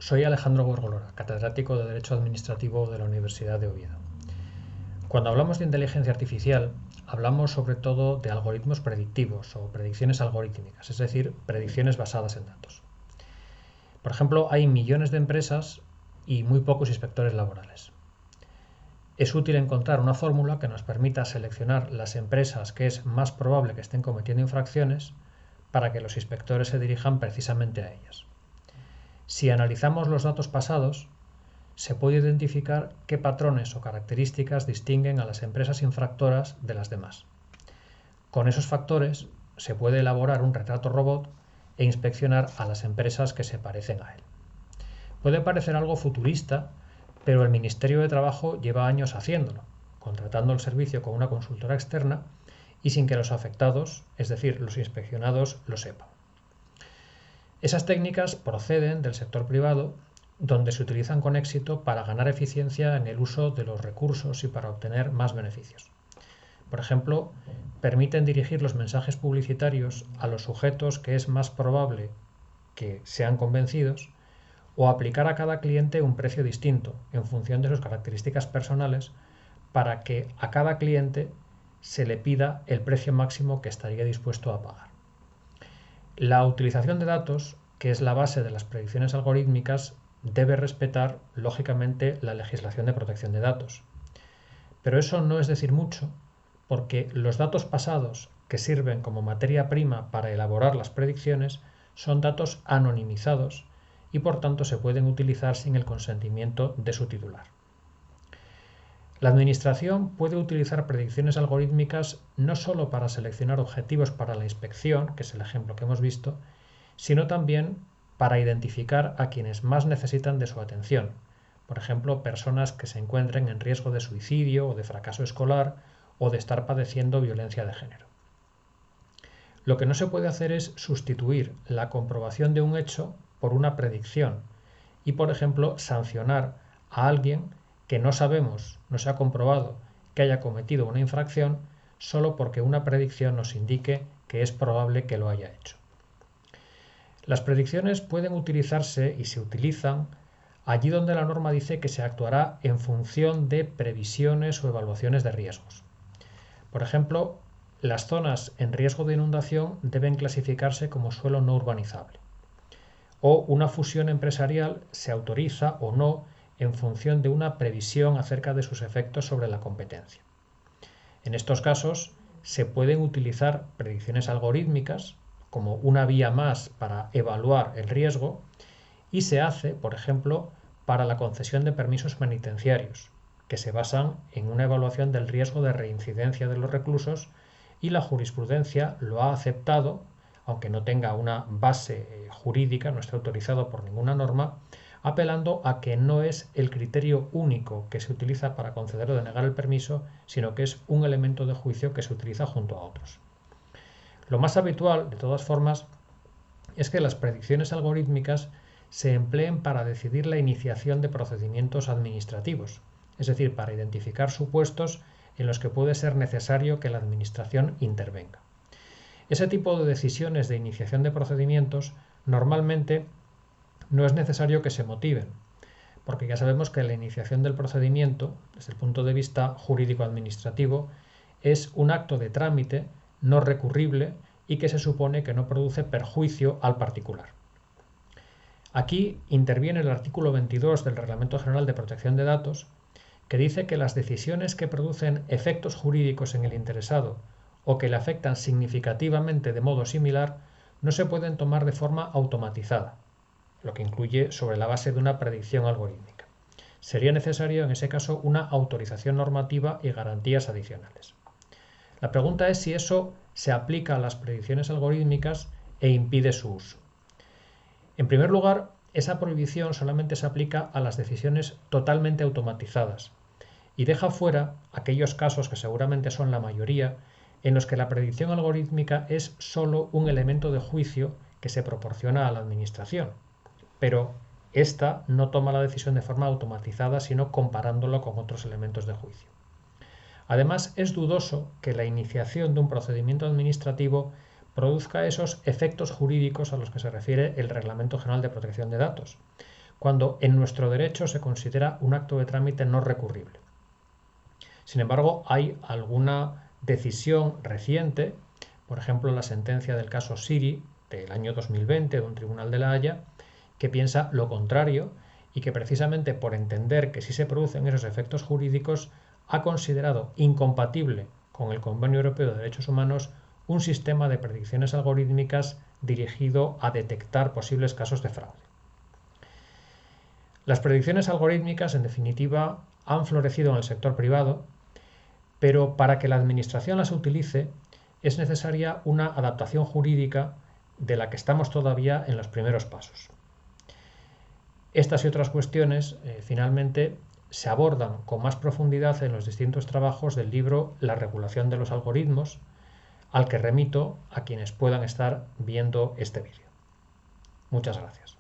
Soy Alejandro Gorgolora, catedrático de Derecho Administrativo de la Universidad de Oviedo. Cuando hablamos de inteligencia artificial, hablamos sobre todo de algoritmos predictivos o predicciones algorítmicas, es decir, predicciones basadas en datos. Por ejemplo, hay millones de empresas y muy pocos inspectores laborales. Es útil encontrar una fórmula que nos permita seleccionar las empresas que es más probable que estén cometiendo infracciones para que los inspectores se dirijan precisamente a ellas. Si analizamos los datos pasados, se puede identificar qué patrones o características distinguen a las empresas infractoras de las demás. Con esos factores se puede elaborar un retrato robot e inspeccionar a las empresas que se parecen a él. Puede parecer algo futurista, pero el Ministerio de Trabajo lleva años haciéndolo, contratando el servicio con una consultora externa y sin que los afectados, es decir, los inspeccionados, lo sepan. Esas técnicas proceden del sector privado, donde se utilizan con éxito para ganar eficiencia en el uso de los recursos y para obtener más beneficios. Por ejemplo, permiten dirigir los mensajes publicitarios a los sujetos que es más probable que sean convencidos, o aplicar a cada cliente un precio distinto en función de sus características personales para que a cada cliente se le pida el precio máximo que estaría dispuesto a pagar. La utilización de datos, que es la base de las predicciones algorítmicas, debe respetar, lógicamente, la legislación de protección de datos. Pero eso no es decir mucho, porque los datos pasados que sirven como materia prima para elaborar las predicciones son datos anonimizados y por tanto se pueden utilizar sin el consentimiento de su titular. La Administración puede utilizar predicciones algorítmicas no solo para seleccionar objetivos para la inspección, que es el ejemplo que hemos visto, sino también para identificar a quienes más necesitan de su atención, por ejemplo, personas que se encuentren en riesgo de suicidio o de fracaso escolar o de estar padeciendo violencia de género. Lo que no se puede hacer es sustituir la comprobación de un hecho por una predicción y, por ejemplo, sancionar a alguien que no sabemos, no se ha comprobado que haya cometido una infracción solo porque una predicción nos indique que es probable que lo haya hecho. Las predicciones pueden utilizarse y se utilizan allí donde la norma dice que se actuará en función de previsiones o evaluaciones de riesgos. Por ejemplo, las zonas en riesgo de inundación deben clasificarse como suelo no urbanizable. O una fusión empresarial se autoriza o no en función de una previsión acerca de sus efectos sobre la competencia. En estos casos, se pueden utilizar predicciones algorítmicas como una vía más para evaluar el riesgo y se hace, por ejemplo, para la concesión de permisos penitenciarios, que se basan en una evaluación del riesgo de reincidencia de los reclusos y la jurisprudencia lo ha aceptado, aunque no tenga una base jurídica, no esté autorizado por ninguna norma, apelando a que no es el criterio único que se utiliza para conceder o denegar el permiso, sino que es un elemento de juicio que se utiliza junto a otros. Lo más habitual, de todas formas, es que las predicciones algorítmicas se empleen para decidir la iniciación de procedimientos administrativos, es decir, para identificar supuestos en los que puede ser necesario que la Administración intervenga. Ese tipo de decisiones de iniciación de procedimientos normalmente no es necesario que se motiven, porque ya sabemos que la iniciación del procedimiento, desde el punto de vista jurídico-administrativo, es un acto de trámite no recurrible y que se supone que no produce perjuicio al particular. Aquí interviene el artículo 22 del Reglamento General de Protección de Datos, que dice que las decisiones que producen efectos jurídicos en el interesado o que le afectan significativamente de modo similar no se pueden tomar de forma automatizada, lo que incluye sobre la base de una predicción algorítmica. Sería necesario en ese caso una autorización normativa y garantías adicionales. La pregunta es si eso se aplica a las predicciones algorítmicas e impide su uso. En primer lugar, esa prohibición solamente se aplica a las decisiones totalmente automatizadas y deja fuera aquellos casos, que seguramente son la mayoría, en los que la predicción algorítmica es solo un elemento de juicio que se proporciona a la Administración, pero ésta no toma la decisión de forma automatizada, sino comparándolo con otros elementos de juicio. Además, es dudoso que la iniciación de un procedimiento administrativo produzca esos efectos jurídicos a los que se refiere el Reglamento General de Protección de Datos, cuando en nuestro derecho se considera un acto de trámite no recurrible. Sin embargo, hay alguna decisión reciente, por ejemplo la sentencia del caso Siri del año 2020 de un tribunal de La Haya, que piensa lo contrario y que precisamente por entender que sí se producen esos efectos jurídicos ha considerado incompatible con el Convenio Europeo de Derechos Humanos un sistema de predicciones algorítmicas dirigido a detectar posibles casos de fraude. Las predicciones algorítmicas, en definitiva, han florecido en el sector privado, pero para que la Administración las utilice es necesaria una adaptación jurídica de la que estamos todavía en los primeros pasos. Estas y otras cuestiones, finalmente, se abordan con más profundidad en los distintos trabajos del libro La regulación de los algoritmos, al que remito a quienes puedan estar viendo este vídeo. Muchas gracias.